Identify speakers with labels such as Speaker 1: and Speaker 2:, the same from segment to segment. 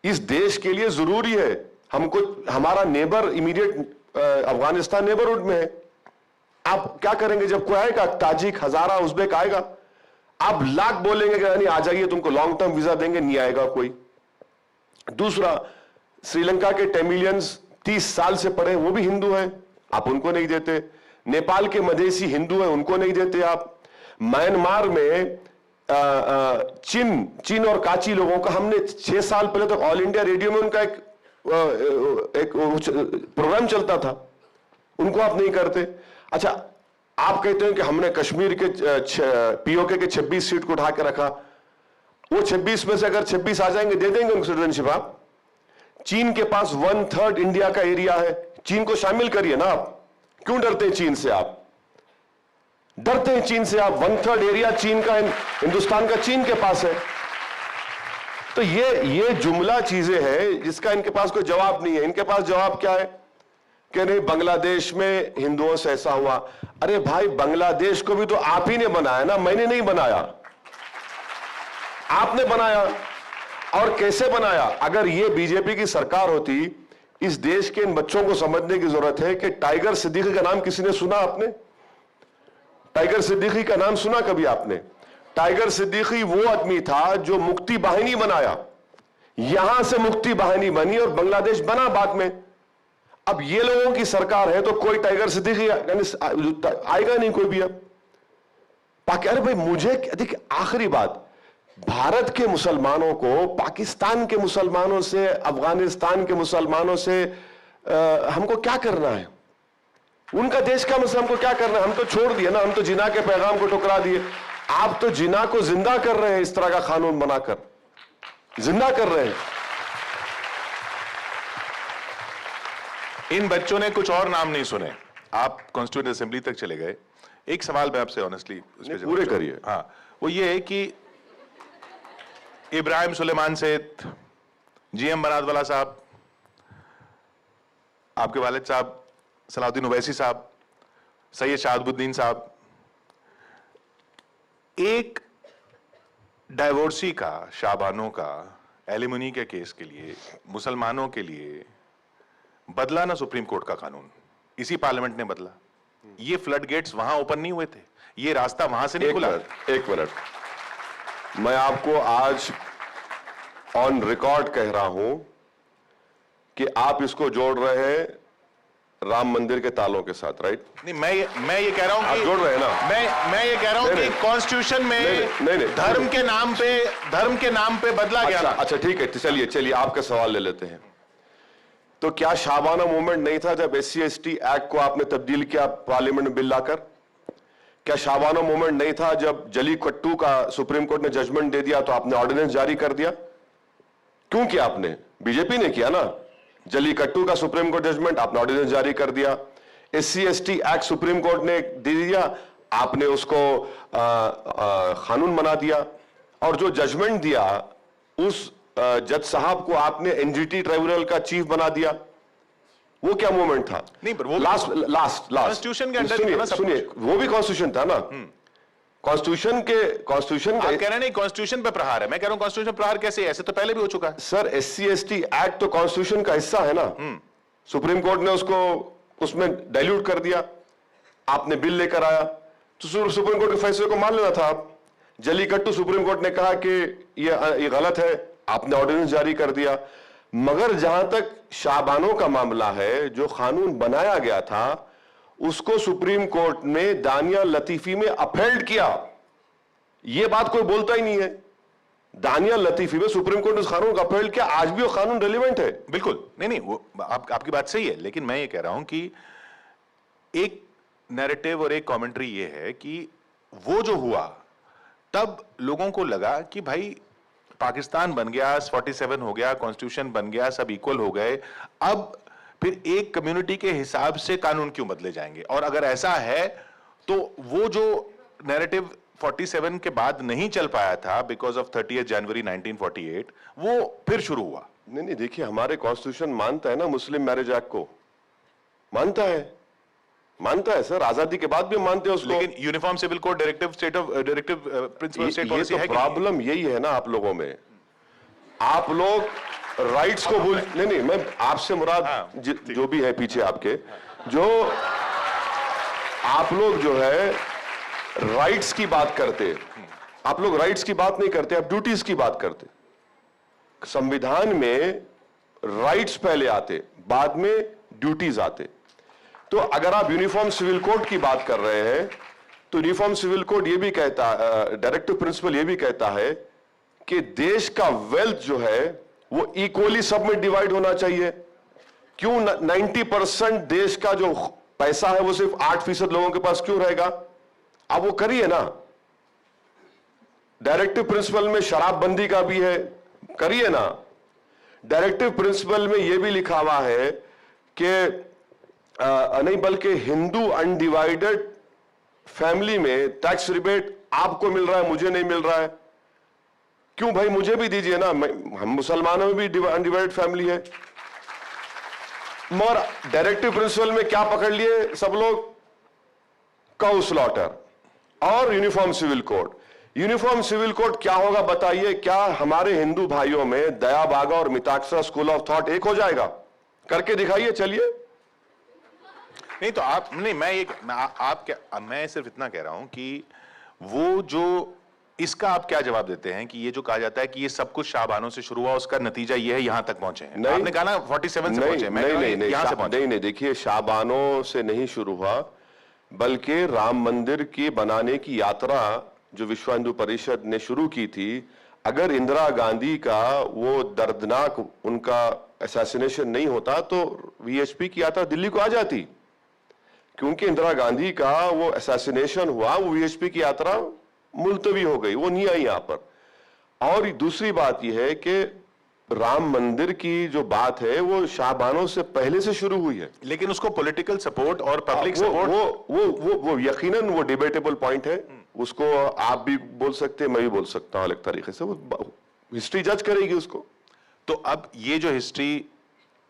Speaker 1: इस देश के लिए जरूरी है। हमको, हमारा नेबर इमीडिएट अफगानिस्तान नेबरहुड में है। आप क्या करेंगे जब कोई आएगा, ताजिक, हजारा, उज्बेक आएगा, आप लाख बोलेंगे कि नहीं आ जाइए, तुमको लॉन्ग टर्म वीजा देंगे, नहीं आएगा कोई। दूसरा, श्रीलंका के टेमिलियंस 30 साल से पढ़े, वो भी हिंदू हैं, आप उनको नहीं देते। नेपाल के मधेसी हिंदू हैं, उनको नहीं देते आप। म्यांमार में चीन और काची लोगों का, हमने 6 साल पहले तो ऑल इंडिया रेडियो में उनका एक प्रोग्राम चलता था, उनको आप नहीं करते। अच्छा, आप कहते हैं कि हमने कश्मीर के पीओके के 26 सीट को उठा के रखा, वो 26 में से अगर 26 आ जाएंगे दे देंगे उनको सिटीजनशिप आप। चीन के पास 1/3 इंडिया का एरिया है, चीन को शामिल करिए ना आप। क्यों डरते हैं चीन से आप? डरते हैं चीन से आप? 1/3 एरिया चीन का, हिंदुस्तान का चीन के पास है। तो ये जुमला चीजें हैं जिसका इनके पास कोई जवाब नहीं है। इनके पास जवाब क्या है कि नहीं बांग्लादेश में हिंदुओं से ऐसा हुआ। अरे भाई, बांग्लादेश को भी तो आप ही ने बनाया ना, मैंने नहीं बनाया, आपने बनाया। और कैसे बनाया? अगर ये बीजेपी की सरकार होती, इस देश के इन बच्चों को समझने की जरूरत है कि टाइगर सिद्दीकी का नाम किसी ने सुना? आपने टाइगर सिद्दीकी का नाम सुना कभी आपने? टाइगर सिद्दीकी वो आदमी था जो मुक्ति बाहिनी बनाया, यहां से मुक्ति बाहिनी बनी और बांग्लादेश बना बाद में। अब ये लोगों की सरकार है तो कोई टाइगर सिद्दीकी आएगा नहीं कोई भी। अब अरे भाई, मुझे देखिए, आखिरी बात, भारत के मुसलमानों को पाकिस्तान के मुसलमानों से, अफगानिस्तान के मुसलमानों से हमको क्या करना है? उनका देश का मसला हमको क्या करना है? हम तो छोड़ दिए ना, हम तो जिना के पैगाम को ठुकरा दिए। आप तो जिना को जिंदा कर रहे हैं, इस तरह का कानून बनाकर जिंदा कर रहे हैं।
Speaker 2: इन बच्चों ने कुछ और नाम नहीं सुने, आप कॉन्स्टिट्यूएंट असेंबली तक चले गए। एक सवाल मैं आपसे ऑनेस्टली
Speaker 1: पूरे करिए।
Speaker 2: हाँ, वो ये है कि इब्राहिम सुलेमान सेठ, जीएम बनातवाला साहब, आपके वालिद साहब सलाउद्दीन ओवैसी साहब, सैयद शहाबुद्दीन साहब, एक डाइवोर्सी का, शाबानों का, एलिमनी के केस के लिए, मुसलमानों के लिए बदला ना सुप्रीम कोर्ट का कानून, इसी पार्लियामेंट ने बदला। ये फ्लड गेट्स वहां ओपन नहीं हुए थे, ये रास्ता वहां से नहीं खुला।
Speaker 1: एक मिनट, मैं आपको आज ऑन रिकॉर्ड कह रहा हूं कि आप इसको जोड़ रहे हैं राम मंदिर के तालों के साथ, राइट?
Speaker 2: नहीं, मैं ये कह रहा हूं कि
Speaker 1: जोड़ रहे हैं ना।
Speaker 2: मैं ये कह रहा हूं कि कॉन्स्टिट्यूशन में
Speaker 1: नहीं,
Speaker 2: धर्म के नाम पे बदला गया।
Speaker 1: अच्छा ठीक है, चलिए आपका सवाल ले लेते हैं। तो क्या शाबाना मूवमेंट नहीं था जब SC/ST एक्ट को आपने तब्दील किया पार्लियामेंट में बिल लाकर? क्या शाबाना मूवमेंट नहीं था जब जलीकट्टू का सुप्रीम कोर्ट ने जजमेंट दे दिया तो आपने ऑर्डिनेंस जारी कर दिया? क्यों किया आपने? बीजेपी ने किया ना। जलीकट्टू का सुप्रीम कोर्ट जजमेंट, आपने ऑर्डिनेंस जारी कर दिया। SC/ST एक्ट सुप्रीम कोर्ट ने दे दिया, आपने उसको कानून बना दिया। और जो जजमेंट दिया उस जज साहब को आपने NGT ट्राइब्यूनल का चीफ बना दिया। वो क्या मूवमेंट था?
Speaker 2: नहीं, पर वो
Speaker 1: लास्ट
Speaker 2: कॉन्स्टिट्यूशन के अंदर,
Speaker 1: सुनिए, वो भी कॉन्स्टिट्यूशन था ना। कॉन्स्टिट्यूशन
Speaker 2: आप कह रहे नहीं कॉन्स्टिट्यूशन पे प्रहार है, मैं कह रहा हूं कॉन्स्टिट्यूशन प्रहार कैसे? ऐसे तो पहले भी हो चुका है
Speaker 1: सर। SC/ST एक्ट तो कॉन्स्टिट्यूशन का हिस्सा है ना। सुप्रीम कोर्ट ने उसको उसमें डाइल्यूट कर दिया, आपने बिल लेकर आया, तो सुप्रीम कोर्ट के फैसले को मान लेना था आप। जलीकट्टू सुप्रीम कोर्ट ने कहा कि ये गलत है, आपने ऑर्डिनेंस जारी कर दिया। मगर जहां तक शाबानों का मामला है, जो कानून बनाया गया था उसको सुप्रीम कोर्ट ने दानिया लतीफी में अपहेल्ड किया। यह बात कोई बोलता ही नहीं है। दानिया लतीफी में सुप्रीम कोर्ट ने उस कानून का अपहेल्ड किया, आज भी वो कानून रेलिवेंट है।
Speaker 2: बिल्कुल, नहीं वो आपकी बात सही है, लेकिन मैं ये कह रहा हूं कि एक नैरेटिव और एक कमेंट्री ये है कि वो जो हुआ तब लोगों को लगा कि भाई पाकिस्तान बन गया, 47 हो गया, कॉन्स्टिट्यूशन बन गया, सब इक्वल हो गए, अब फिर एक कम्युनिटी के हिसाब से कानून क्यों बदले जाएंगे? और अगर ऐसा है तो वो जो नैरेटिव 47 के बाद नहीं चल पाया था बिकॉज ऑफ 30 जनवरी 1948, वो फिर शुरू हुआ।
Speaker 1: नहीं, देखिए, हमारे कॉन्स्टिट्यूशन मानता है ना मुस्लिम मैरिज एक्ट को, मानता है सर। आजादी के बाद भी मानते हैं उसको।
Speaker 2: लेकिन uniform civil code directive principle state policy है।
Speaker 1: प्रॉब्लम यही है ना आप लोगों में। आप लोग राइट्स को भूल नहीं, मैं आपसे मुराद जो भी है पीछे आपके, जो आप लोग जो है राइट्स की बात करते, आप लोग राइट्स की बात नहीं करते, आप ड्यूटीज की बात करते। संविधान में राइट्स पहले आते, बाद में ड्यूटीज आते। तो अगर आप यूनिफॉर्म सिविल कोड की बात कर रहे हैं तो यूनिफॉर्म सिविल कोड ये भी कहता, डायरेक्टिव प्रिंसिपल ये भी कहता है कि देश का वेल्थ जो है वो इक्वली सब में डिवाइड होना चाहिए। क्यों 90% देश का जो पैसा है वो सिर्फ 8% लोगों के पास क्यों रहेगा? आप वो करिए ना। डायरेक्टिव प्रिंसिपल में शराबबंदी का भी है, करिए ना। डायरेक्टिव प्रिंसिपल में यह भी लिखा हुआ है कि नहीं बल्कि हिंदू अनडिवाइडेड फैमिली में टैक्स रिबेट आपको मिल रहा है, मुझे नहीं मिल रहा है। क्यों भाई, मुझे भी दीजिए ना, हम मुसलमानों में भी अनडिवाइडेड फैमिली है। मगर डायरेक्टिव प्रिंसिपल में क्या पकड़ लिए सब लोग? काउ स्लॉटर और uniform civil code. Uniform civil code क्या होगा बताइए? क्या हमारे हिंदू भाइयों में दया बागा और मिताक्षरा स्कूल ऑफ थॉट एक हो जाएगा? करके दिखाइए, चलिए।
Speaker 2: नहीं तो आप नहीं, मैं सिर्फ इतना कह रहा हूं कि वो जो इसका आप क्या जवाब देते हैं कि ये जो कहा जाता है कि ये सब कुछ शाहबानों से शुरू हुआ, उसका नतीजा ये है यहां तक पहुंचे हैं। आपने कहा ना 47 से पहुंचे, मैं यहां से पहुंचे।
Speaker 1: नहीं, देखिए, शाहबानों से नहीं शुरू हुआ, बल्कि राम मंदिर की बनाने की यात्रा जो विश्व हिंदू परिषद ने शुरू की थी, अगर इंदिरा गांधी का वो दर्दनाक उनका असैसिनेशन नहीं होता तो वीएचपी की यात्रा दिल्ली को आ जाती। क्योंकि इंदिरा गांधी का वो असैसिनेशन हुआ, वो वीएचपी की यात्रा मुलतवी हो गई, वो नहीं आई यहां पर। और दूसरी बात यह है कि राम मंदिर की जो बात है वो शाहबानों से पहले से शुरू हुई है,
Speaker 2: लेकिन उसको पॉलिटिकल सपोर्ट और पब्लिक सपोर्ट
Speaker 1: वो यकीनन वो डिबेटेबल पॉइंट है। उसको आप भी बोल सकते हैं, मैं भी बोल सकता हूं अलग तरीके से, वो हिस्ट्री जज करेगी उसको।
Speaker 2: तो अब ये जो हिस्ट्री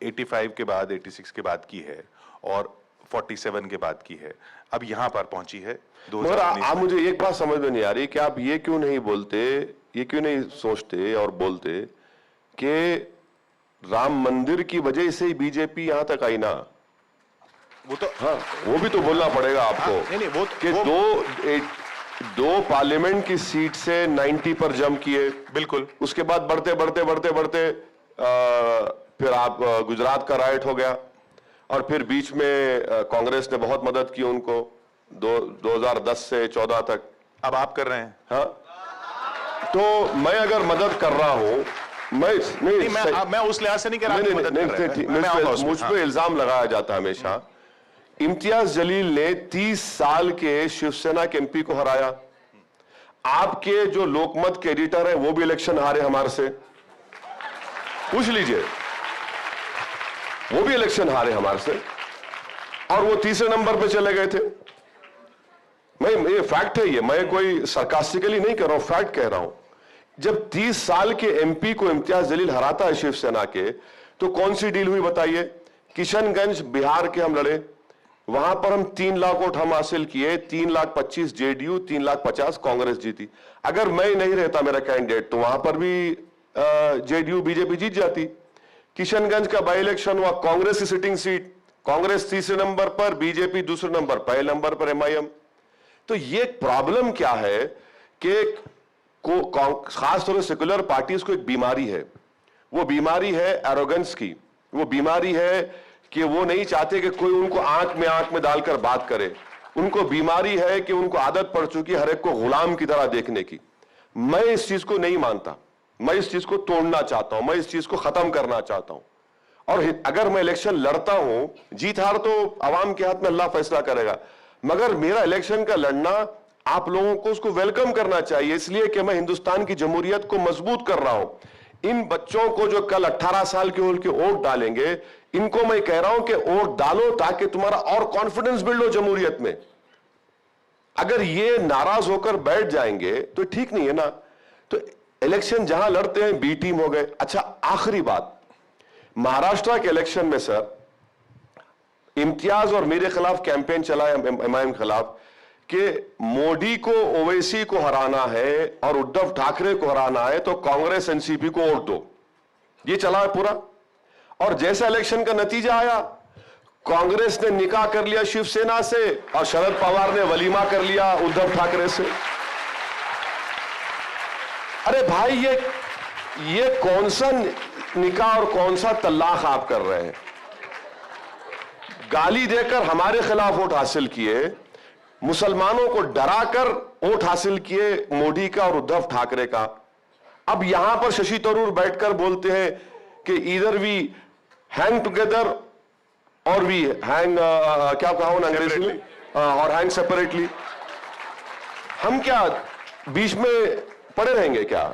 Speaker 2: 85 के बाद 86 के बाद की है और 47 के बाद की है, अब यहां पर पहुंची है 2019।
Speaker 1: मगर आप मुझे एक बात समझ में नहीं आ रही कि आप ये क्यों नहीं बोलते, ये क्यों नहीं सोचते और बोलते कि राम मंदिर की वजह से ही बीजेपी यहां तक आई ना?
Speaker 2: वो तो
Speaker 1: हाँ, वो भी तो बोलना पड़ेगा आपको।
Speaker 2: नहीं, वो
Speaker 1: कि दो पार्लियामेंट की सीट से 90 पर जंप किए,
Speaker 2: बिल्कुल।
Speaker 1: उसके बाद बढ़ते बढ़ते बढ़ते बढ़ते फिर आप गुजरात का राइट हो गया, और फिर बीच में कांग्रेस ने बहुत मदद की उनको 2010 से 14 तक।
Speaker 2: अब आप कर रहे हैं।
Speaker 1: हाँ, तो मैं अगर मदद कर रहा हूं,
Speaker 2: मैं उस लिहाज से नहीं कह रहा।
Speaker 1: मुझ पे इल्जाम लगाया जाता हमेशा। इम्तियाज जलील ने 30 साल के शिवसेना के एमपी को हराया। आपके जो लोकमत के एडिटर है वो भी इलेक्शन हारे हमारे से, पूछ लीजिए, वो भी इलेक्शन हारे हमारे से, और वो तीसरे नंबर पे चले गए थे। ये फैक्ट है, ये मैं कोई सरकास्टिकली नहीं कर रहा हूं, फैक्ट कह रहा हूं। जब 30 साल के एमपी को इम्तियाज जलील हराता है शिवसेना के, तो कौन सी डील हुई बताइए? किशनगंज बिहार के हम लड़े, वहां पर हम 3 लाख वोट हम हासिल किए, 3,25,000 जेडीयू, 3,50,000 कांग्रेस जीती। अगर मैं नहीं रहता मेरा कैंडिडेट तो वहां पर भी जेडीयू बीजेपी जीत जाती। किशनगंज का बाई इलेक्शन हुआ, कांग्रेस की सिटिंग सीट, कांग्रेस तीसरे नंबर पर, बीजेपी दूसरे नंबर, पहले नंबर पर एमआईएम। तो ये प्रॉब्लम क्या है कि खास तौर से सेक्युलर पार्टीज को एक बीमारी है, वो बीमारी है एरोगेंस की। वो बीमारी है कि वो नहीं चाहते कि कोई उनको आंख में डालकर बात करे। उनको बीमारी है कि उनको आदत पड़ चुकी है हर एक को गुलाम की तरह देखने की। मैं इस चीज को नहीं मानता, मैं इस चीज को तोड़ना चाहता हूं, मैं इस चीज को खत्म करना चाहता हूं। और अगर मैं इलेक्शन लड़ता हूं, जीत हार तो आवाम के हाथ में अल्लाह फैसला करेगा, मगर मेरा इलेक्शन का लड़ना आप लोगों को उसको वेलकम करना चाहिए, इसलिए कि मैं हिंदुस्तान की जमहूरियत को मजबूत कर रहा हूं। इन बच्चों को जो कल 18 साल के होकर वोट डालेंगे, इनको मैं कह रहा हूं कि वोट डालो ताकि तुम्हारा और कॉन्फिडेंस बिल्ड हो जमहूरियत में। अगर ये नाराज होकर बैठ जाएंगे तो ठीक नहीं है ना। तो इलेक्शन जहां लड़ते हैं बी टीम हो गए। अच्छा, आखिरी बात, महाराष्ट्र के इलेक्शन में सर इम्तियाज और मेरे खिलाफ कैंपेन चला है, एमआईएम के खिलाफ, कि मोदी को, ओवैसी को हराना है और उद्धव ठाकरे को हराना है तो कांग्रेस एनसीपी को वोट दो। ये चला है पूरा। और जैसा इलेक्शन का नतीजा आया, कांग्रेस ने निकाह कर लिया शिवसेना से और शरद पवार ने वलीमा कर लिया उद्धव ठाकरे से। अरे भाई, ये कौन सा निकाह और कौन सा तलाक आप कर रहे हैं? गाली देकर हमारे खिलाफ वोट हासिल किए, मुसलमानों को डराकर वोट हासिल किए मोदी का और उद्धव ठाकरे का। अब यहां पर शशि थरूर बैठकर बोलते हैं कि इधर वी हैंग टुगेदर और वी हैंग क्या कहा ना अंग्रेजी में, और हैंग सेपरेटली। हम क्या बीच में पड़े रहेंगे क्या?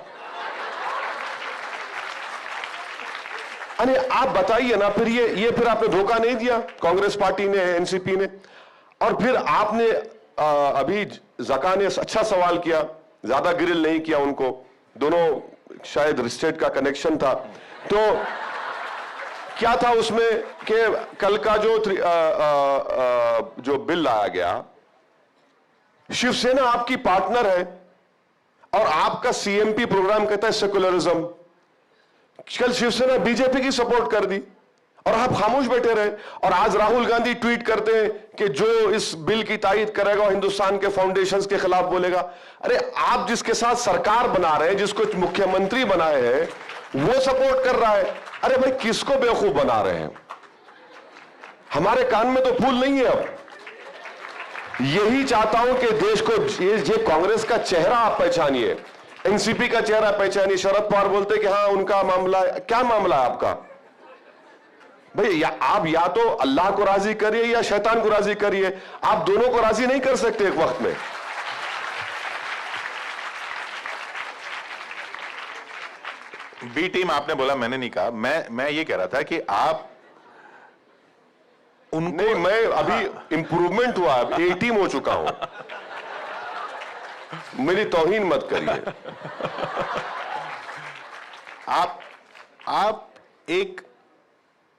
Speaker 1: अरे आप बताइए ना, फिर ये फिर आपने धोखा नहीं दिया कांग्रेस पार्टी ने, एनसीपी ने। और फिर आपने अभी जका ने अच्छा सवाल किया, ज्यादा ग्रिल नहीं किया उनको, दोनों शायद स्टेट का कनेक्शन था। तो क्या था उसमें कि कल का जो बिल लाया गया, शिवसेना आपकी पार्टनर है और आपका सीएमपी प्रोग्राम कहता है सेकुलरिज्म। कल शिवसेना बीजेपी की सपोर्ट कर दी और आप खामोश बैठे रहे। और आज राहुल गांधी ट्वीट करते हैं कि जो इस बिल की तायीद करेगा वो हिंदुस्तान के फाउंडेशंस के खिलाफ बोलेगा। अरे आप जिसके साथ सरकार बना रहे हैं, जिसको मुख्यमंत्री बनाए हैं, वो सपोर्ट कर रहा है। अरे भाई, किसको बेवकूफ बना रहे हैं? हमारे कान में तो फूल नहीं है। अब यही चाहता हूं कि देश को ये कांग्रेस का चेहरा आप पहचानिए, एनसीपी का चेहरा पहचानिए। शरद पवार बोलते कि हाँ उनका मामला है। क्या मामला है आपका भाई? आप या तो अल्लाह को राजी करिए या शैतान को राजी करिए, आप दोनों को राजी नहीं कर सकते एक वक्त में।
Speaker 2: बी टीम आपने बोला, मैंने नहीं कहा। मैं ये कह रहा था कि आप उनको
Speaker 1: नहीं, मैं अभी इंप्रूवमेंट हुआ, ए टीम हो चुका हूं। मेरी तौहीन मत करिए।
Speaker 2: आप एक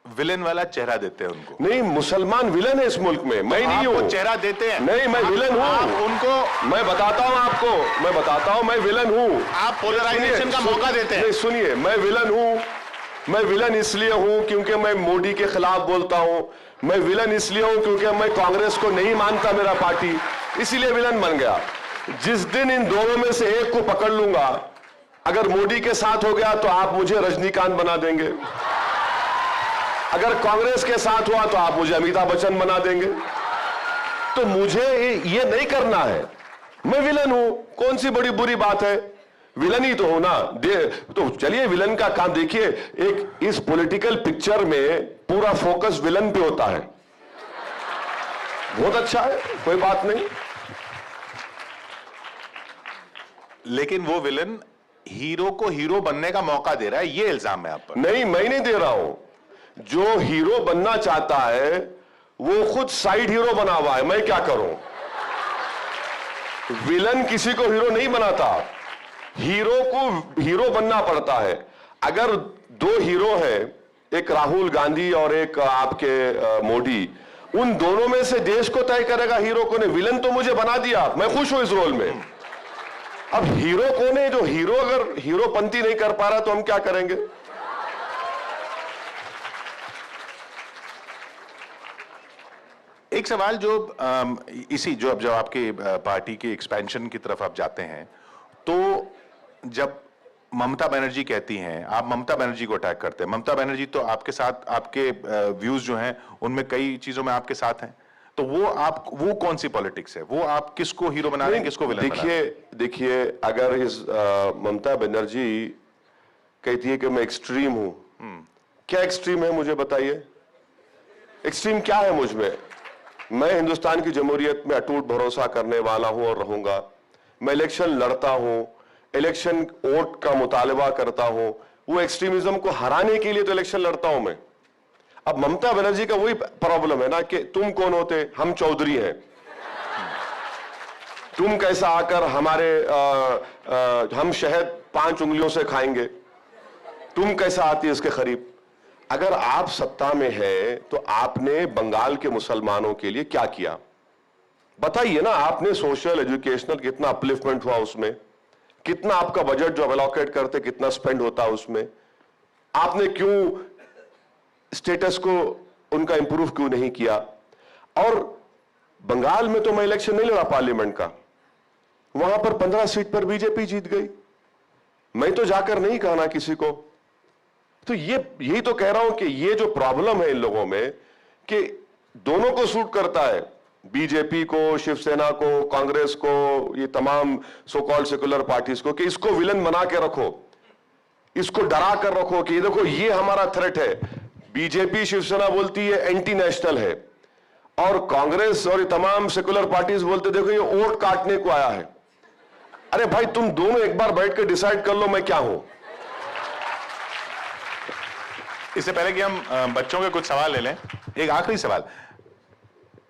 Speaker 2: विलेन वाला चेहरा देते हैं उनको।
Speaker 1: नहीं, मुसलमान विलन है इस मुल्क में, मैं नहीं हूं।
Speaker 2: चेहरा देते हैं।
Speaker 1: नहीं, मैं विलन हूं।
Speaker 2: आप उनको,
Speaker 1: मैं बताता हूं आपको, मैं बताता हूं, मैं विलन हूं।
Speaker 2: आप पोलराइजेशन का मौका देते हैं।
Speaker 1: नहीं, सुनिए, मैं विलन हूं। मैं विलन इसलिए हूं क्योंकि मैं मोदी के खिलाफ बोलता हूं। मैं विलन इसलिए हूं क्योंकि मैं कांग्रेस को नहीं मानता, मेरा पार्टी, इसीलिए विलन बन गया। जिस दिन इन दोनों में से एक को पकड़ लूंगा, अगर मोदी के साथ हो गया तो आप मुझे रजनीकांत बना देंगे, अगर कांग्रेस के साथ हुआ तो आप मुझे अमिताभ बच्चन बना देंगे। तो मुझे ये नहीं करना है। मैं विलन हूं, कौन सी बड़ी बुरी बात है? विलन ही तो हो ना। तो चलिए विलन का काम देखिए। एक इस पॉलिटिकल पिक्चर में पूरा फोकस विलन पे होता है, बहुत अच्छा है, कोई बात नहीं।
Speaker 2: लेकिन वो विलन हीरो को हीरो बनने का मौका दे रहा है, ये इल्जाम है आप पर।
Speaker 1: नहीं, मैं नहीं दे रहा हूं। जो हीरो बनना चाहता है वो खुद साइड हीरो बना हुआ है, मैं क्या करूं? विलन किसी को हीरो नहीं बनाता, हीरो को हीरो बनना पड़ता है। अगर दो हीरो हैं, एक राहुल गांधी और एक आपके मोदी, उन दोनों में से देश को तय करेगा हीरो कौन है। विलन तो मुझे बना दिया, मैं खुश हूं इस रोल में। अब हीरो कौन है? जो हीरो अगर हीरोपंती नहीं कर पा रहा तो हम क्या करेंगे?
Speaker 2: एक सवाल जो इसी जो अब जब आपके पार्टी के एक्सपेंशन की तरफ आप जाते हैं, तो जब ममता बनर्जी कहती हैं, आप ममता बनर्जी को अटैक करते हैं। ममता बनर्जी तो आपके साथ, आपके व्यूज जो हैं उनमें कई चीजों में आपके साथ हैं। तो वो कौन सी पॉलिटिक्स है? वो आप किसको हीरो बना रहे हैं, किसको विलन बना रहे हैं?
Speaker 1: देखिए, अगर इस ममता बनर्जी कहती है कि मैं एक्सट्रीम हूं, क्या एक्सट्रीम है मुझे बताइए? एक्सट्रीम क्या है मुझ में? मैं हिंदुस्तान की जमहूरियत में अटूट भरोसा करने वाला हूं और रहूंगा। मैं इलेक्शन लड़ता हूं, इलेक्शन वोट का मुतालबा करता हूं। वो एक्सट्रीमिज्म को हराने के लिए तो इलेक्शन लड़ता हूं मैं। अब ममता बनर्जी का वही प्रॉब्लम है ना कि तुम कौन होते? हम चौधरी हैं। तुम कैसा आकर हम शहद 5 उंगलियों से खाएंगे? तुम कैसा आती है इसके करीब? अगर आप सत्ता में है तो आपने बंगाल के मुसलमानों के लिए क्या किया बताइए ना। आपने सोशल एजुकेशनल कितना अपलिफ्टमेंट हुआ उसमें? कितना आपका बजट जो एलोकेट करते कितना स्पेंड होता उसमें? आपने क्यों स्टेटस को उनका इंप्रूव क्यों नहीं किया? और बंगाल में तो मैं इलेक्शन नहीं लड़ा पार्लियामेंट का, वहां पर 15 सीट पर बीजेपी जीत गई, मैं तो जाकर नहीं कहा ना किसी को। तो यही तो कह रहा हूं कि ये जो प्रॉब्लम है इन लोगों में कि दोनों को सूट करता है, बीजेपी को, शिवसेना को, कांग्रेस को, ये तमाम सो कॉल्ड सेकुलर पार्टीज को, कि इसको विलन बना के रखो, इसको डरा कर रखो कि ये देखो ये हमारा थ्रेट है। बीजेपी शिवसेना बोलती है एंटी नेशनल है, और कांग्रेस और ये तमाम सेकुलर पार्टीज बोलते देखो ये वोट काटने को आया है। अरे भाई तुम दोनों एक बार बैठ के डिसाइड कर लो मैं क्या हूं।
Speaker 2: इससे पहले कि हम बच्चों के कुछ सवाल ले लें, एक आखिरी सवाल।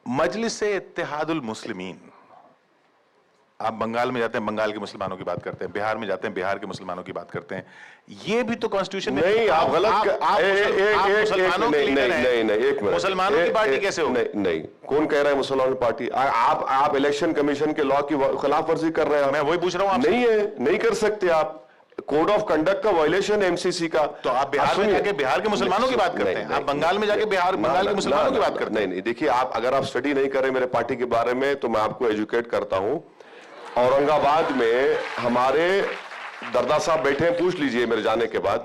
Speaker 2: मजलिस से इत्तेहादुल मुस्लिमीन, आप बंगाल में जाते हैं बंगाल के मुसलमानों की बात करते हैं, बिहार में जाते हैं बिहार के मुसलमानों की बात करते हैं, ये भी तो कॉन्स्टिट्यूशन में
Speaker 1: नहीं, आप गलत
Speaker 2: मुसलमानों की पार्टी कैसे हो?
Speaker 1: नहीं, कौन कह रहा है मुसलमान पार्टी? आप इलेक्शन कमीशन के लॉ की खिलाफ वर्जी कर रहे हैं।
Speaker 2: मैं वही पूछ रहा हूं।
Speaker 1: नहीं है, नहीं कर सकते आप। कोड ऑफ कंडक्ट का वायलेशन एमसीसी का।
Speaker 2: तो आप बिहार में जाके बिहार के मुसलमानों की बात करते हैं, आप बंगाल में जाके बंगाल के मुसलमानों की बात करते हैं।
Speaker 1: नहीं, देखिए आप अगर आप स्टडी नहीं कर रहे मेरे पार्टी के बारे में तो मैं आपको एजुकेट करता हूं। औरंगाबाद में हमारे दरदा साहब बैठे हैं, पूछ लीजिए मेरे जाने के बाद,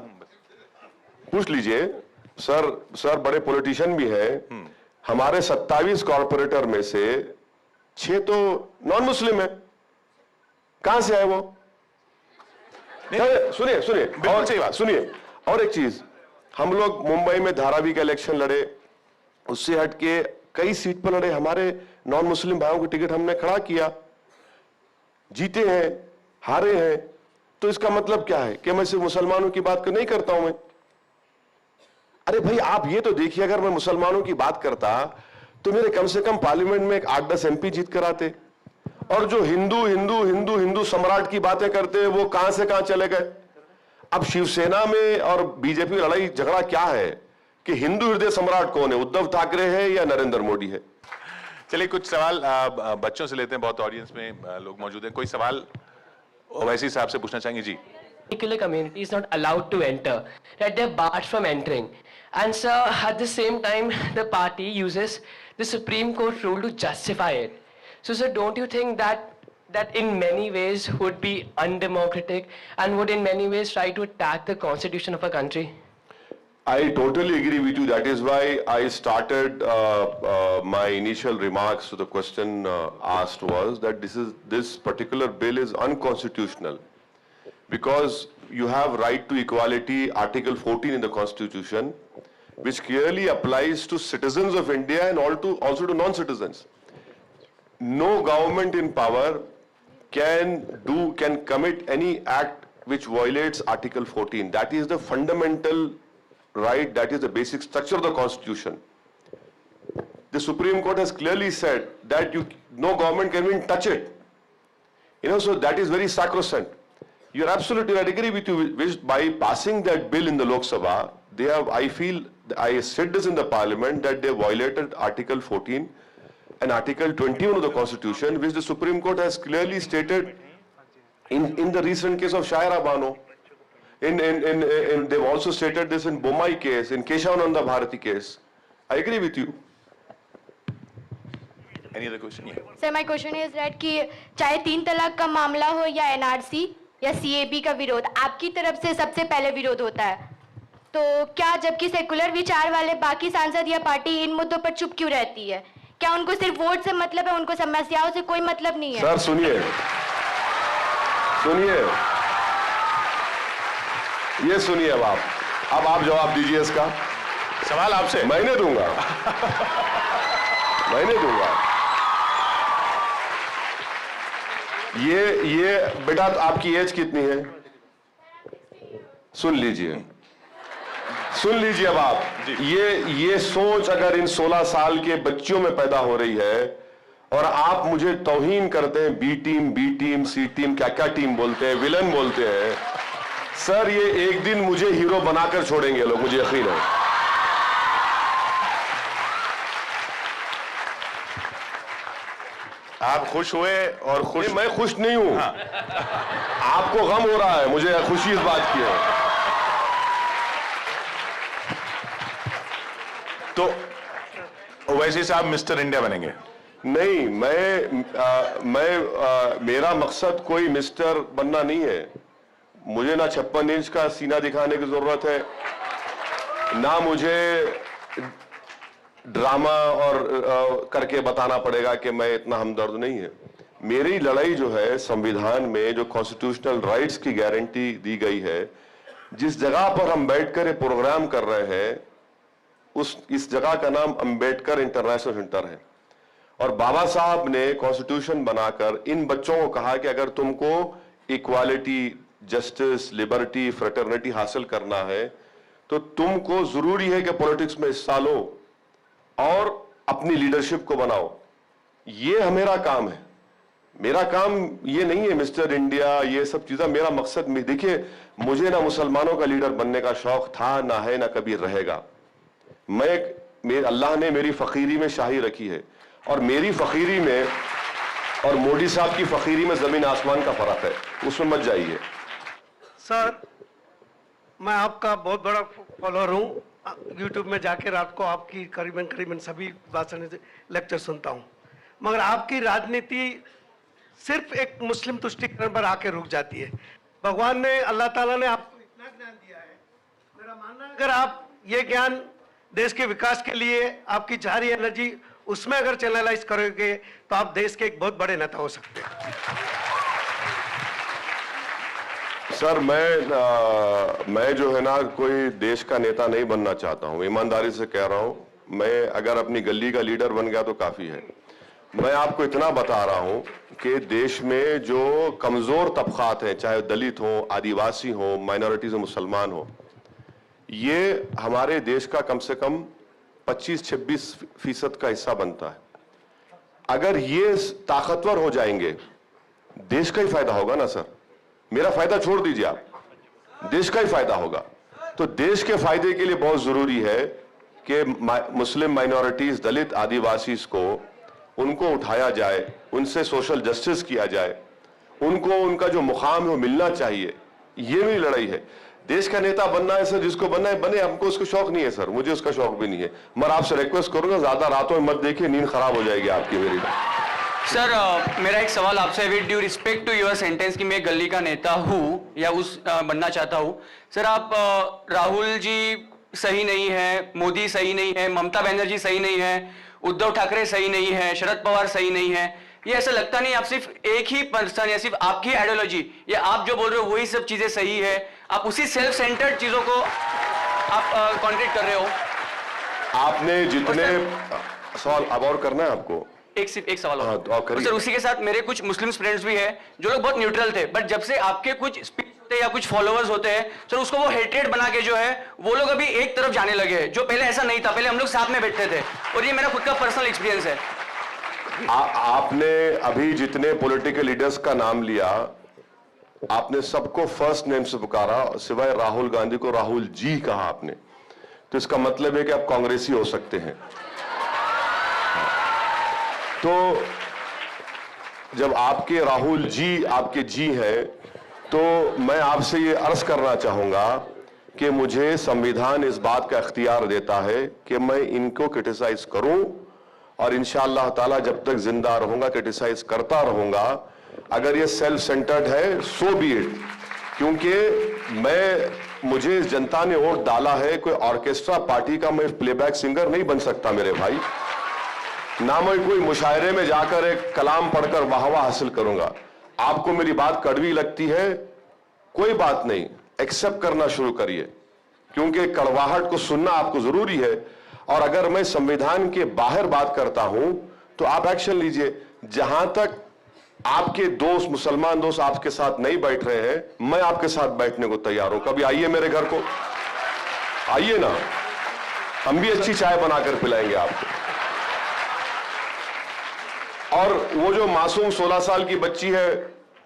Speaker 1: पूछ लीजिए। सर बड़े पॉलिटिशियन भी हैं। हमारे 27 कॉर्पोरेटर में से 6 तो नॉन मुस्लिम है। कहां से आए वो? सुनिए और सही बात सुनिए। और एक चीज, हम लोग मुंबई में धारावी का इलेक्शन लड़े, उससे हटके कई सीट पर लड़े, हमारे नॉन मुस्लिम भाइयों की टिकट हमने खड़ा किया, जीते हैं, हारे हैं। तो इसका मतलब क्या है कि मैं सिर्फ मुसलमानों की बात नहीं करता हूं मैं? अरे भाई आप ये तो देखिए, अगर मैं मुसलमानों की बात करता तो मेरे कम से कम पार्लियामेंट में 8-10 एमपी जीत कर आते। और जो हिंदू हिंदू हिंदू हिंदू सम्राट की बातें करते हैं वो कहां से कहां चले गए। अब शिवसेना में और बीजेपी लड़ाई झगड़ा क्या है कि हिंदू हृदय सम्राट कौन है, उद्धव ठाकरे है या नरेंद्र मोदी है?
Speaker 2: चलिए कुछ सवाल बच्चों से लेते हैं, बहुत ऑडियंस में लोग मौजूद हैं। कोई सवाल ओवैसी साहब से पूछना चाहेंगे? जी।
Speaker 3: Particular community is not allowed to enter, that they're barred from entering. And so at the same time, the party uses the Supreme Court rule to justify it. So sir, don't you think that in many ways would be undemocratic and would in many ways try to attack the constitution of a country?
Speaker 1: I totally agree with you. That is why I started my initial remarks to the question asked was that this particular bill is unconstitutional because you have right to equality, Article 14 in the Constitution, which clearly applies to citizens of India and also to non-citizens. No government in power can commit any act which violates Article 14. That is the fundamental right, that is the basic structure of the Constitution. The Supreme Court has clearly said that no government can even touch it. So that is very sacrosanct. You're absolutely right. I agree with you. By passing that bill in the Lok Sabha, they have, I said this in the Parliament, that they violated Article 14 and Article 21 of the Constitution, which the Supreme Court has clearly stated in the recent case of Shaira Bano. They've also stated this in Bommai case, in Keshavananda Bharati case. I agree with you.
Speaker 2: Any other question? Yeah.
Speaker 4: Sir, my question is that कि चाहे 3 तलाक का मामला हो या NRC या CAB का विरोध, आपकी तरफ से सबसे पहले विरोध होता है, तो क्या जबकि सेकुलर विचार वाले बाकी सांसद या पार्टी इन मुद्दों पर चुप क्यों रहती है? क्या उनको सिर्फ वोट से मतलब है, उनको समस्याओं से कोई मतलब नहीं है?
Speaker 1: सर सुनिए, ये सुनिए अब आप जवाब दीजिए इसका।
Speaker 2: सवाल आपसे
Speaker 1: मैंने दूंगा। ये बेटा आपकी एज कितनी है? सुन लीजिए अब आप, ये सोच अगर इन 16 साल के बच्चियों में पैदा हो रही है और आप मुझे तौहीन करते हैं, बी टीम सी टीम, क्या टीम बोलते हैं, विलन बोलते हैं, सर ये एक दिन मुझे हीरो बनाकर छोड़ेंगे लोग, मुझे यकीन है।
Speaker 2: आप खुश हुए और खुश?
Speaker 1: मैं खुश नहीं हूं। हाँ। आपको गम हो रहा है, मुझे खुशी इस बात की है।
Speaker 2: तो वैसे साहब मिस्टर इंडिया बनेंगे?
Speaker 1: नहीं, मेरा मकसद कोई मिस्टर बनना नहीं है। मुझे ना 56 इंच का सीना दिखाने की जरूरत है, ना मुझे ड्रामा और करके बताना पड़ेगा कि मैं इतना हमदर्द नहीं है। मेरी लड़ाई जो है संविधान में जो कॉन्स्टिट्यूशनल राइट्स की गारंटी दी गई है, जिस जगह पर हम बैठकर ये प्रोग्राम कर रहे हैं इस जगह का नाम अंबेडकर इंटरनेशनल सेंटर है। और बाबा साहब ने कॉन्स्टिट्यूशन बनाकर इन बच्चों को कहा कि अगर तुमको इक्वालिटी, जस्टिस, लिबर्टी, फ्रेटर्निटी हासिल करना है तो तुमको जरूरी है कि पॉलिटिक्स में हिस्सा लो और अपनी लीडरशिप को बनाओ। ये मेरा काम है। मेरा काम ये नहीं है मिस्टर इंडिया, ये सब चीजें। मेरा मकसद में देखिए, मुझे ना मुसलमानों का लीडर बनने का शौक था, ना है, ना कभी रहेगा। अल्लाह ने मेरी फकीरी में शाही रखी है, और मेरी फकीरी में और मोदी साहब की फकीरी में जमीन आसमान का फर्क है, उसमें मत जाइए।
Speaker 5: सर, मैं आपका बहुत बड़ा फॉलोअर हूँ। यूट्यूब में जाके रात को आपकी करीबन सभी भाषण लेक्चर सुनता हूँ, मगर आपकी राजनीति सिर्फ एक मुस्लिम तुष्टिकरण पर आके रुक जाती है। भगवान ने, अल्लाह ताला ने आपको इतना ज्ञान दिया है, मेरा मानना है अगर आप ये ज्ञान देश के विकास के लिए, आपकी जारी एनर्जी उसमें अगर चैनलाइज करोगे तो आप देश के एक बहुत बड़े नेता हो सकते हैं।
Speaker 1: सर, मैं जो है ना कोई देश का नेता नहीं बनना चाहता हूं, ईमानदारी से कह रहा हूं। मैं अगर अपनी गली का लीडर बन गया तो काफी है। मैं आपको इतना बता रहा हूं कि देश में जो कमजोर तबकात हैं, चाहे दलित हो, आदिवासी हो, माइनॉरिटीज हो, मुसलमान हो, ये हमारे देश का कम से कम 25-26% का हिस्सा बनता है। अगर ये ताकतवर हो जाएंगे, देश का ही फायदा होगा ना सर। मेरा फायदा छोड़ दीजिए आप, देश का ही फायदा होगा। तो देश के फायदे के लिए बहुत जरूरी है कि मुस्लिम माइनॉरिटीज, दलित, आदिवासी को उनको उठाया जाए, उनसे सोशल जस्टिस किया जाए, उनको उनका जो मुकाम है वो मिलना चाहिए। ये मेरी लड़ाई है। देश का नेता बनना है सर, जिसको बनना है बने, हमको उसको शौक नहीं है सर, मुझे उसका शौक भी नहीं है। मैं आपसे रिक्वेस्ट करूंगा, ज्यादा रातों में मत देखिए, नींद खराब हो जाएगी आपकी मेरी।
Speaker 6: सर, मेरा एक सवाल आपसे, with due respect to your sentence कि मैं गली का नेता हूँ या बनना चाहता हूँ। सर, आप राहुल जी सही नहीं है, मोदी सही नहीं है, ममता बनर्जी सही नहीं है, उद्धव ठाकरे सही नहीं है, शरद पवार सही नहीं है। ये ऐसा लगता नहीं आप सिर्फ एक ही पर्सन या सिर्फ आपकी आइडियोलॉजी या आप जो बोल रहे हो वही सब चीजें सही है, आप उसी सेल्फ सेंटर्ड चीजों को आप कॉन्ट्रैक्ट कर रहे हो।
Speaker 1: आपने जितने सवाल अब और करना है आपको,
Speaker 6: सिर्फ एक सवाल
Speaker 1: हाँ,
Speaker 6: और सर, उसी के साथ मेरे कुछ मुस्लिम फ्रेंड्स भी हैं जो लोग बहुत न्यूट्रल थे, बट जब से आपके कुछ स्पीच होते हैं या कुछ फॉलोअर्स होते हैं सर, उसको वो हेट्रेड बना के जो है वो लोग अभी एक तरफ जाने लगे हैं, जो पहले ऐसा नहीं था। पहले हम लोग साथ में बैठते थे, और ये मेरा खुद का पर्सनल एक्सपीरियंस है।
Speaker 1: आपने अभी जितने पॉलिटिकल लीडर्स का नाम लिया, आपने सबको फर्स्ट नेम से पुकारा, सिवाय राहुल गांधी को राहुल जी कहा आपने। तो इसका मतलब है कि आप कांग्रेसी हो सकते हैं। तो जब आपके राहुल जी आपके जी हैं, तो मैं आपसे ये अर्ज करना चाहूंगा कि मुझे संविधान इस बात का इख्तियार देता है कि मैं इनको क्रिटिसाइज करूं, और इंशाअल्लाह ताला जब तक जिंदा रहूंगा क्रिटिसाइज करता रहूंगा। अगर ये सेल्फ सेंटर्ड है, सो बी इट, क्योंकि मुझे इस जनता ने वोट डाला है। कोई ऑर्केस्ट्रा पार्टी का मैं प्लेबैक सिंगर नहीं बन सकता मेरे भाई, ना मैं कोई मुशायरे में जाकर एक कलाम पढ़कर वाहवा हासिल करूंगा। आपको मेरी बात कड़वी लगती है, कोई बात नहीं, एक्सेप्ट करना शुरू करिए, क्योंकि कड़वाहट को सुनना आपको जरूरी है। और अगर मैं संविधान के बाहर बात करता हूं तो आप एक्शन लीजिए। जहां तक आपके दोस्त, मुसलमान दोस्त आपके साथ नहीं बैठ रहे हैं, मैं आपके साथ बैठने को तैयार हूं। कभी आइए मेरे घर को, आइए ना, हम भी अच्छी चाय बनाकर पिलाएंगे आपको। और वो जो मासूम 16 साल की बच्ची है,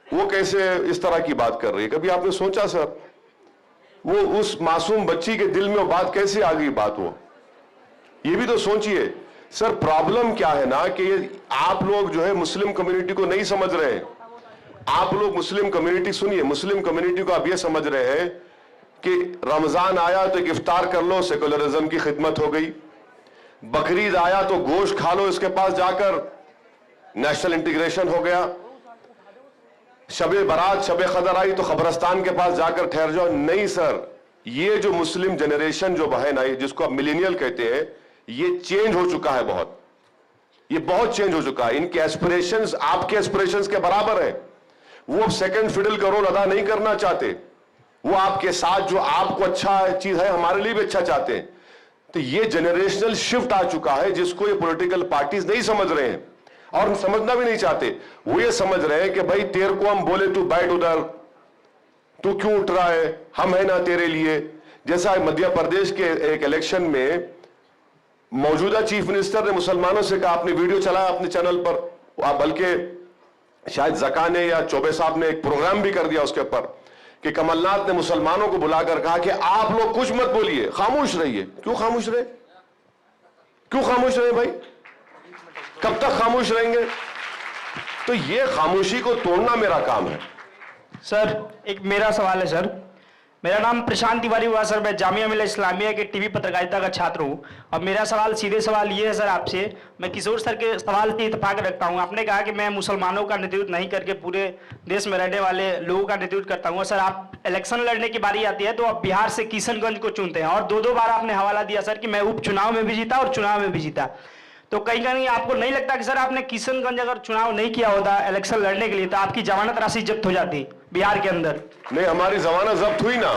Speaker 1: वो कैसे इस तरह की बात कर रही है? कभी आपने सोचा सर, वो उस मासूम बच्ची के दिल में वो बात कैसे आ गई? बात वो, ये भी तो सोचिए सर। प्रॉब्लम क्या है ना कि ये आप लोग जो है मुस्लिम कम्युनिटी को नहीं समझ रहे हैं। आप लोग मुस्लिम कम्युनिटी, सुनिए, मुस्लिम कम्युनिटी को आप ये समझ रहे हैं कि रमजान आया तो एक इफ्तार कर लो, सेकुलरिज्म की खिदमत हो गई। बकरीद आया तो गोश्त खा लो इसके पास जाकर, नेशनल इंटीग्रेशन हो गया। शबे बारात शबे कदर आई तो कब्रस्तान के पास जाकर ठहर जाओ। नहीं सर, ये जो मुस्लिम जनरेशन जो बहन आई, जिसको आप मिलेनियल कहते हैं, ये चेंज हो चुका है बहुत, ये बहुत चेंज हो चुका है। इनके एस्पिरेशंस आपके एस्पिरेशंस के बराबर है। वो अब सेकंड फिडल का रोल अदा नहीं करना चाहते। वो आपके साथ जो आपको अच्छा चीज है, हमारे लिए भी अच्छा चाहते हैं। तो ये जनरेशनल शिफ्ट आ चुका है, जिसको ये पॉलिटिकल पार्टीज नहीं समझ रहे हैं और हम समझना भी नहीं चाहते। वो ये समझ रहे हैं कि भाई तेरे को हम बोले तू बैठ उधर, तू क्यों उठ रहा है, हम है ना तेरे लिए। जैसा मध्य प्रदेश के एक इलेक्शन में मौजूदा चीफ मिनिस्टर ने मुसलमानों से कहा, आपने वीडियो चलाया अपने चैनल पर, बल्कि शायद जका ने या चौबे साहब ने एक प्रोग्राम भी कर दिया उसके ऊपर, कि कमलनाथ ने मुसलमानों को बुलाकर कहा कि आप लोग कुछ मत बोलिए, खामोश रहिए। क्यों खामोश रहे, क्यों खामोश रहे भाई, कब तक खामोश रहेंगे? तो ये खामोशी को तोड़ना मेरा काम है।
Speaker 7: सर एक मेरा सवाल है सर। मेरा नाम प्रशांत तिवारी हुआ सर। मैं जामिया मिल्लत इस्लामिया के टीवी पत्रकारिता का छात्र हूँ। और मेरा सवाल सीधे सवाल ये है सर आपसे, मैं किशोर सर के सवाल से इत्तेफाक रखता हूँ। आपने कहा कि मैं मुसलमानों का नेतृत्व नहीं करके पूरे देश में रहने वाले लोगों का नेतृत्व करता हूँ। सर आप इलेक्शन लड़ने की बारी आती है तो आप बिहार से किशनगंज को चुनते हैं और दो बार आपने हवाला दिया सर कि मैं उपचुनाव में भी जीता और चुनाव में भी जीता। तो कहीं कहीं आपको नहीं लगता कि सर आपने किशनगंज अगर चुनाव नहीं किया होता इलेक्शन लड़ने के लिए तो आपकी जमानत राशि जब्त हो जाती बिहार के अंदर?
Speaker 1: नहीं, हमारी जमानत जब्त हुई ना।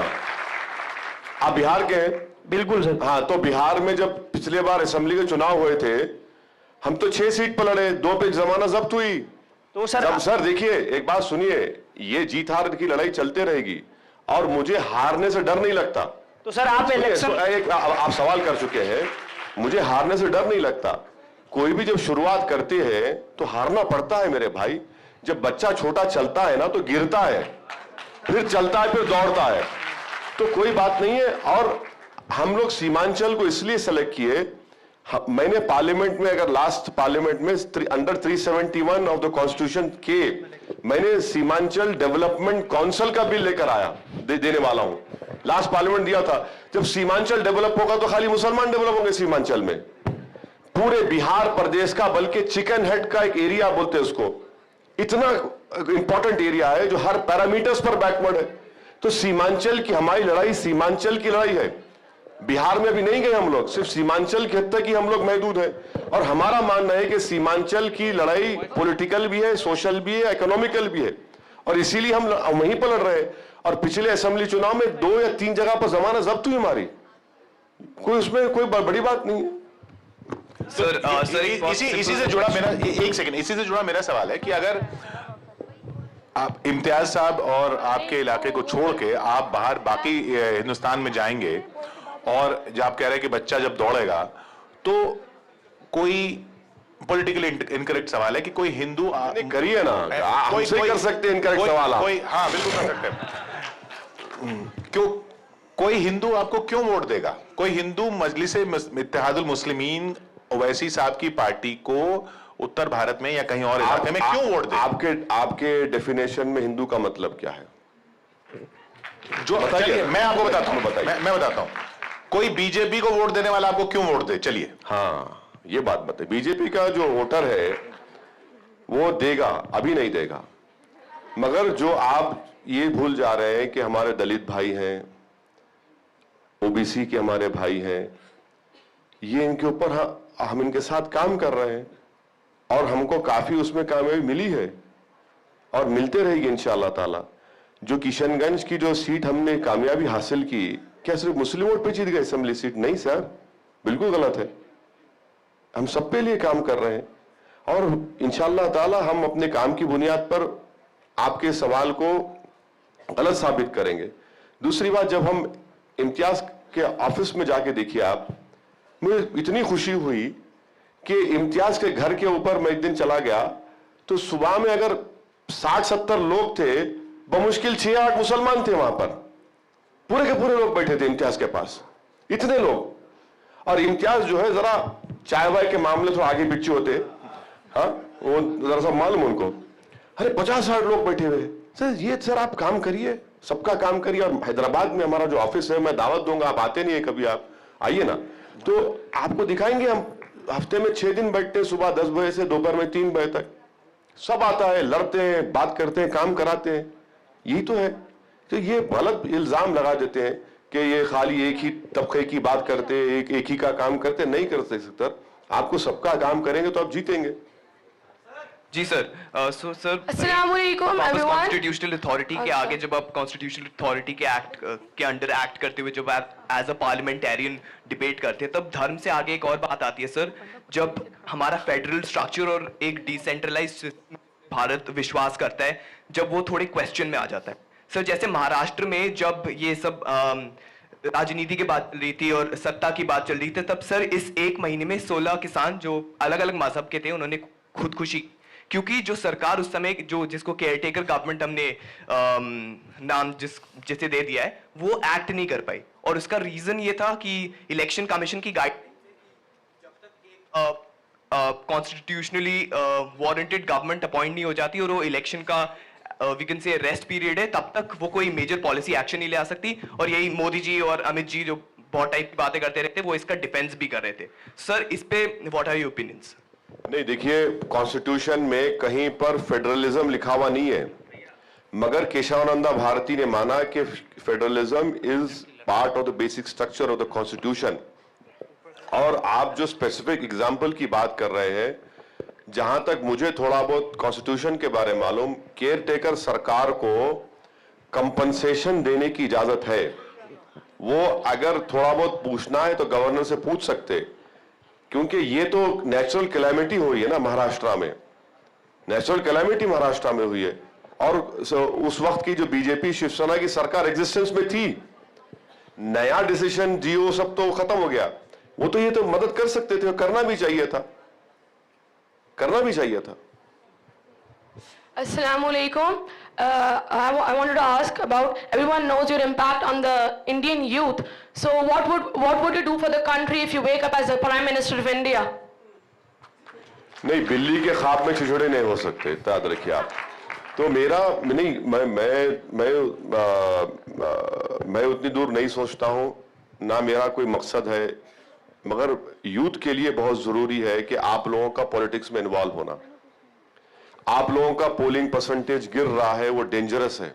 Speaker 1: आप बिहार के हैं?
Speaker 7: बिल्कुल सर।
Speaker 1: हाँ, तो बिहार में जब पिछले बार असेंबली के चुनाव हुए थे, हम तो 6 सीट पर लड़े, 2 पे जमानत जब्त हुई।
Speaker 7: तो सर
Speaker 1: देखिए एक बात सुनिए, ये जीत हार की लड़ाई चलते रहेगी और मुझे हारने से डर नहीं लगता।
Speaker 7: तो सर आप इलेक्शन
Speaker 1: आप सवाल कर चुके हैं, मुझे हारने से डर नहीं लगता। कोई भी जब शुरुआत करते हैं तो हारना पड़ता है मेरे भाई। जब बच्चा छोटा चलता है ना तो गिरता है, फिर चलता है, फिर दौड़ता है, तो कोई बात नहीं है। और हम लोग सीमांचल को इसलिए सेलेक्ट किए, मैंने पार्लियामेंट में, अगर लास्ट पार्लियामेंट में अंडर 371 ऑफ द कॉन्स्टिट्यूशन के मैंने सीमांचल डेवलपमेंट काउंसिल का बिल लेकर आया, देने वाला हूं। लास्ट पार्लियामेंट दिया था। जब सीमांचल डेवलप होगा तो खाली मुसलमान डेवलप होंगे सीमांचल में, पूरे बिहार प्रदेश का, बल्कि चिकन हेड का एक एरिया बोलते हैं उसको, इतना इंपॉर्टेंट एरिया है जो हर पैरामीटर्स पर बैकवर्ड है। तो सीमांचल की हमारी लड़ाई सीमांचल की लड़ाई है। बिहार में भी नहीं गए हम लोग, सिर्फ सीमांचल के हद तक ही हम लोग महदूद हैं। और हमारा मानना है कि सीमांचल की लड़ाई पॉलिटिकल भी है, सोशल भी है, इकोनॉमिकल भी है, और इसीलिए हम वहीं पर लड़ रहे हैं। और पिछले असेंबली चुनाव में 2 या 3 जगह पर जमानत जब्त हुई हमारी, कोई उसमें कोई बड़ी बात नहीं है।
Speaker 2: सर इसी से जुड़ा मेरा एक सेकंड, इसी से जुड़ा मेरा सवाल है कि अगर आप इम्तियाज साहब और आपके इलाके को छोड़ के आप बाहर बाकी हिंदुस्तान में जाएंगे और जब आप कह रहे हैं कि बच्चा जब दौड़ेगा, तो कोई पॉलिटिकली इनकरेक्ट सवाल है कि कोई हिंदू
Speaker 1: करिए ना, हमसे कर सकते हैं इनकरेक्ट सवाल।
Speaker 2: कोई, हाँ बिल्कुल कर सकते हैं। क्यों कोई हिंदू आपको क्यों वोट देगा? कोई हिंदू मजलिसे इत्तेहादुल मुस्लिमीन ओवैसी साहब की पार्टी को उत्तर भारत में या कहीं और इलाके में क्यों वोट दे?
Speaker 1: आपके डेफिनेशन में हिंदू का मतलब क्या है?
Speaker 2: जो बताइए, मैं आपको बताता हूं, मैं बताता हूं। कोई बीजेपी को वोट देने वाला आपको क्यों वोट दे? चलिए,
Speaker 1: हाँ ये बात बताइए। बीजेपी का जो वोटर है वो देगा, अभी नहीं देगा, मगर जो आप ये भूल जा रहे हैं कि हमारे दलित भाई हैं, ओबीसी के हमारे भाई हैं, ये इनके ऊपर हम इनके साथ काम कर रहे हैं और हमको काफी उसमें कामयाबी मिली है और मिलते रहेगी इंशाअल्लाह ताला। जो किशनगंज की जो सीट हमने कामयाबी हासिल की, क्या सिर्फ मुस्लिम वोट पे जीत गए असेंबली सीट? नहीं सर, बिल्कुल गलत है। हम सब पे लिए काम कर रहे हैं और इंशाअल्लाह ताला हम अपने काम की बुनियाद पर आपके सवाल को गलत साबित करेंगे। दूसरी बात, जब हम इम्तियाज के ऑफिस में जाके देखिए आप, मुझे इतनी खुशी हुई कि इम्तियाज के घर के ऊपर मैं एक दिन चला गया तो सुबह में अगर 60-70 लोग थे, बमुश्किल 6-8 मुसलमान थे वहां पर, पूरे के पूरे लोग बैठे थे इम्तियाज के पास, इतने लोग। और इम्तियाज जो है जरा चाय वाय के मामले थोड़ा आगे पीछे होते, हाँ वो जरा सा मालूम उनको। अरे 50-60 लोग बैठे हुए, सर ये सर आप काम करिए, सबका काम करिए। और हैदराबाद में हमारा जो ऑफिस है, मैं दावत दूंगा, आप आते नहीं है कभी, आइए ना, तो आपको दिखाएंगे हम। हफ्ते में 6 दिन बैठते हैं, सुबह 10 बजे से दोपहर में 3 बजे तक, सब आता है, लड़ते हैं, बात करते हैं, काम कराते हैं, यही तो है। तो ये गलत इल्जाम लगा देते हैं कि ये खाली एक ही तबके की बात करते हैं, एक ही का काम करते, नहीं करते सर। आपको सबका काम करेंगे तो आप जीतेंगे।
Speaker 8: जी सर, सो सर
Speaker 4: अस्सलामुअलैकुम एवरीवन।
Speaker 8: कॉन्स्टिट्यूशनल अथॉरिटी के आगे जब आप कॉन्स्टिट्यूशनल अथॉरिटी के एक्ट के अंडर एक्ट करते हुए जब आप एज अ पार्लियामेंटेरियन डिबेट करते हैं, तब धर्म से आगे एक और बात आती है सर। जब हमारा फेडरल स्ट्रक्चर और एक डिसेंट्रलाइज्ड भारत विश्वास करता है, जब वो थोड़े क्वेश्चन में आ जाता है सर। जैसे महाराष्ट्र में जब ये सब राजनीति की बात रही थी और सत्ता की बात चल रही थी, तब सर इस 1 महीने में 16 किसान जो अलग अलग मजहब के थे उन्होंने खुदकुशी, क्योंकि जो सरकार उस समय जो जिसको केयरटेकर गवर्नमेंट हमने नाम जिसे दे दिया है, वो एक्ट नहीं कर पाई। और उसका रीजन ये था कि इलेक्शन कमीशन की गाइड जब तक कॉन्स्टिट्यूशनली वारंटेड गवर्नमेंट अपॉइंट नहीं हो जाती और वो इलेक्शन का we can say rest period है, तब तक वो कोई मेजर पॉलिसी एक्शन नहीं ले आ सकती। और यही मोदी जी और अमित जी जो बहुत टाइप की बातें करते रहते, वो इसका डिफेंस भी कर रहे थे। सर इस पे व्हाट आर योर ओपिनियंस?
Speaker 1: नहीं, देखिए, कॉन्स्टिट्यूशन में कहीं पर फेडरलिज्म लिखा हुआ नहीं है, मगर केशवानंदा भारती ने माना कि federalism is part of the basic structure of the constitution. और आप जो स्पेसिफिक एग्जाम्पल की बात कर रहे हैं, जहां तक मुझे थोड़ा बहुत कॉन्स्टिट्यूशन के बारे में मालूम, केयर टेकर सरकार को कंपनसेशन देने की इजाजत है। वो अगर थोड़ा बहुत पूछना है तो गवर्नर से पूछ सकते, क्योंकि ये तो नेचुरल कैलेमिटी हुई है ना महाराष्ट्र में, नेचुरल कैलेमिटी महाराष्ट्र में हुई है। और उस वक्त की जो बीजेपी शिवसेना की सरकार एग्जिस्टेंस में थी, नया डिसीजन जियो सब तो खत्म हो गया। वो तो ये तो मदद कर सकते थे, करना भी चाहिए था, करना भी चाहिए था।
Speaker 9: Assalamualaikum. I wanted to ask about, everyone knows your impact on the Indian youth. So what would you do for the country if you wake up as the Prime Minister of India?
Speaker 1: नहीं, बिल्ली के ख्वाब में छिछोड़े नहीं हो सकते, याद रखिए आप। तो मेरा नहीं, मैं उतनी दूर नहीं सोचता हूं, ना मेरा कोई मकसद है, मगर यूथ के लिए बहुत जरूरी है कि आप लोगों का पॉलिटिक्स में इन्वॉल्व होना। आप लोगों का पोलिंग परसेंटेज गिर रहा है, वो डेंजरस है।